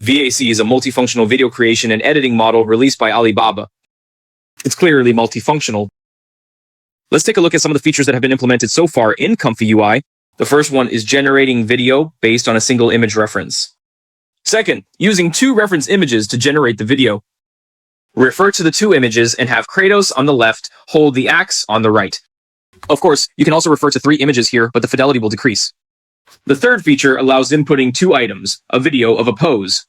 VAC is a multifunctional video creation and editing model released by Alibaba. It's clearly multifunctional. Let's take a look at some of the features that have been implemented so far in Comfy UI. The first one is generating video based on a single image reference. Second, using two reference images to generate the video. Refer to the two images and have Kratos on the left hold the axe on the right. Of course, you can also refer to three images here, but the fidelity will decrease. The third feature allows inputting two items, a video of a pose.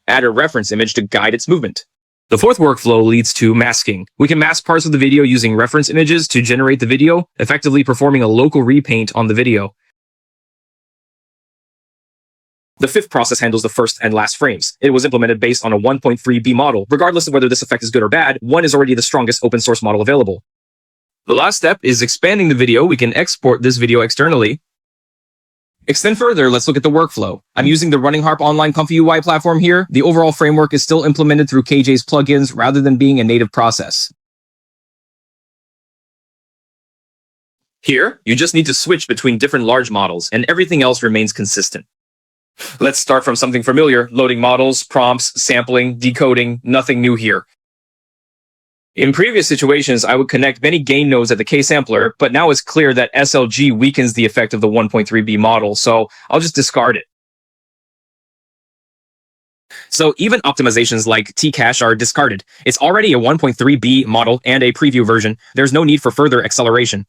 Add a reference image to guide its movement. The fourth workflow leads to masking. We can mask parts of the video using reference images to generate the video, effectively performing a local repaint on the video. The fifth process handles the first and last frames. It was implemented based on a 1.3B model. Regardless of whether this effect is good or bad, 1 is already the strongest open source model available. The last step is expanding the video. We can export this video externally. Extend further, let's look at the workflow. I'm using the RunningHub Online Comfy UI platform here. The overall framework is still implemented through KJ's plugins rather than being a native process. Here, you just need to switch between different large models, and everything else remains consistent. Let's start from something familiar: loading models, prompts, sampling, decoding. Nothing new here. In previous situations, I would connect many gain nodes at the K-sampler, but now it's clear that SLG weakens the effect of the 1.3B model, so I'll just discard it. So even optimizations like T-cache are discarded. It's already a 1.3B model and a preview version. There's no need for further acceleration.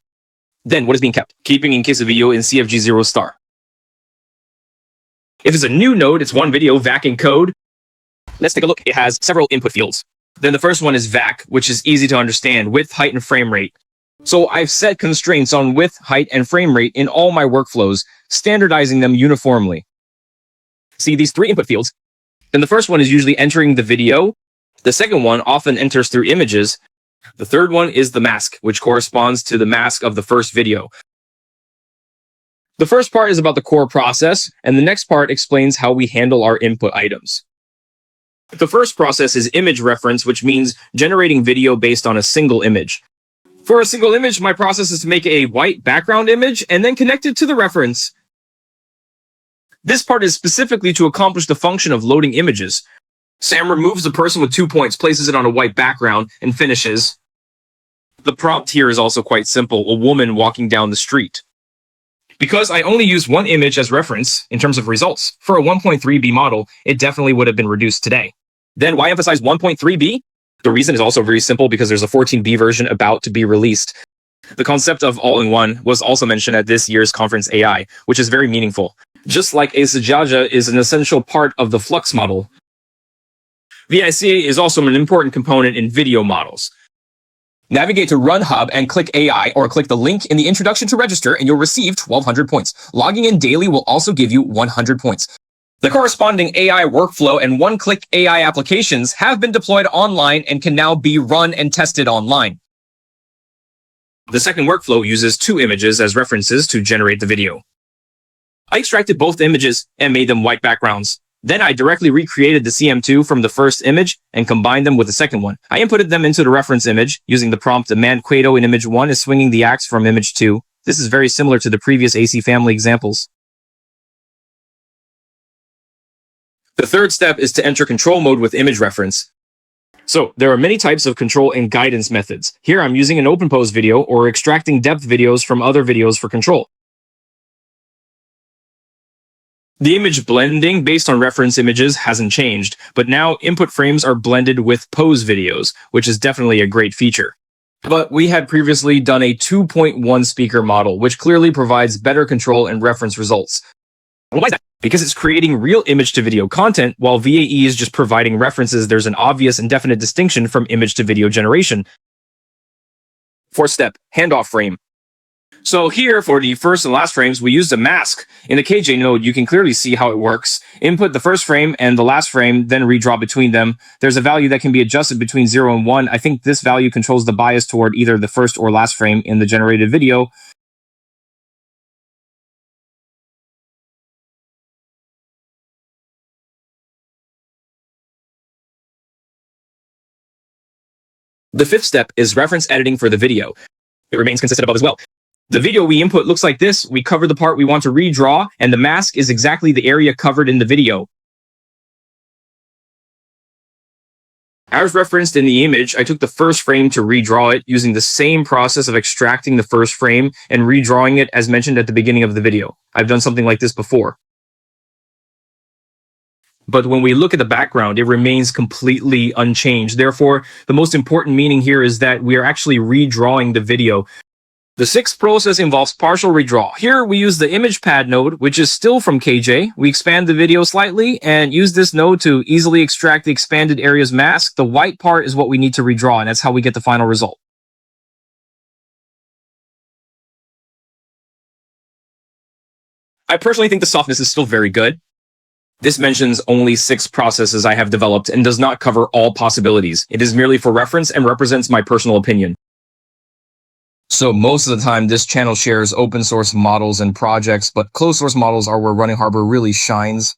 Then what is being kept? Keeping in case of video in CFG 0 star. If it's a new node, it's one video, VAC in code. Let's take a look. It has several input fields. Then the first one is VAC, which is easy to understand: width, height, and frame rate. So I've set constraints on width, height, and frame rate in all my workflows, standardizing them uniformly. See these three input fields? Then the first one is usually entering the video. The second one often enters through images. The third one is the mask, which corresponds to the mask of the first video. The first part is about the core process, and the next part explains how we handle our input items. The first process is image reference, which means generating video based on a single image. For a single image, my process is to make a white background image and then connect it to the reference. This part is specifically to accomplish the function of loading images. Sam removes the person with 2 points, places it on a white background, and finishes. The prompt here is also quite simple: a woman walking down the street. Because I only use one image as reference in terms of results, for a 1.3B model, it definitely would have been reduced today. Then why emphasize 1.3B? The reason is also very simple: because there's a 14B version about to be released. The concept of all-in-one was also mentioned at this year's conference AI, which is very meaningful. Just like a Sajaja is an essential part of the Flux model, VIC is also an important component in video models. Navigate to RunHub and click AI, or click the link in the introduction to register, and you'll receive 1,200 points. Logging in daily will also give you 100 points. The corresponding AI workflow and one-click AI applications have been deployed online and can now be run and tested online. The second workflow uses two images as references to generate the video. I extracted both images and made them white backgrounds. Then I directly recreated the CM2 from the first image and combined them with the second one. I inputted them into the reference image using the prompt: "A man Quato in image 1 is swinging the axe from image 2. This is very similar to the previous AC family examples. The third step is to enter control mode with image reference. So there are many types of control and guidance methods. Here I'm using an open pose video or extracting depth videos from other videos for control. The image blending based on reference images hasn't changed, but now input frames are blended with pose videos, which is definitely a great feature. But we had previously done a 2.1 speaker model, which clearly provides better control and reference results. Why is that? Because it's creating real image to video content, while VAE is just providing references. There's an obvious and definite distinction from image to video generation. Fourth step, handoff frame. So here, for the first and last frames, we used a mask. In the KJ node, you can clearly see how it works. Input the first frame and the last frame, then redraw between them. There's a value that can be adjusted between 0 and 1. I think this value controls the bias toward either the first or last frame in the generated video. The fifth step is reference editing for the video. It remains consistent above as well. The video we input looks like this. We cover the part we want to redraw, and the mask is exactly the area covered in the video. As referenced in the image, I took the first frame to redraw it using the same process of extracting the first frame and redrawing it as mentioned at the beginning of the video. I've done something like this before. But when we look at the background, it remains completely unchanged. Therefore, the most important meaning here is that we are actually redrawing the video. The sixth process involves partial redraw. Here, we use the image pad node, which is still from KJ. We expand the video slightly and use this node to easily extract the expanded area's mask. The white part is what we need to redraw, and that's how we get the final result. I personally think the softness is still very good. This mentions only 6 processes I have developed and does not cover all possibilities. It is merely for reference and represents my personal opinion. So most of the time, this channel shares open source models and projects, but closed source models are where RunningHub really shines.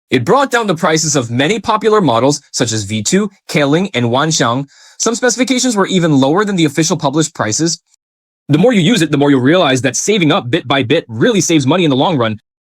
It brought down the prices of many popular models, such as V2, Kling, and Wanxiang. Some specifications were even lower than the official published prices. The more you use it, the more you'll realize that saving up bit by bit really saves money in the long run.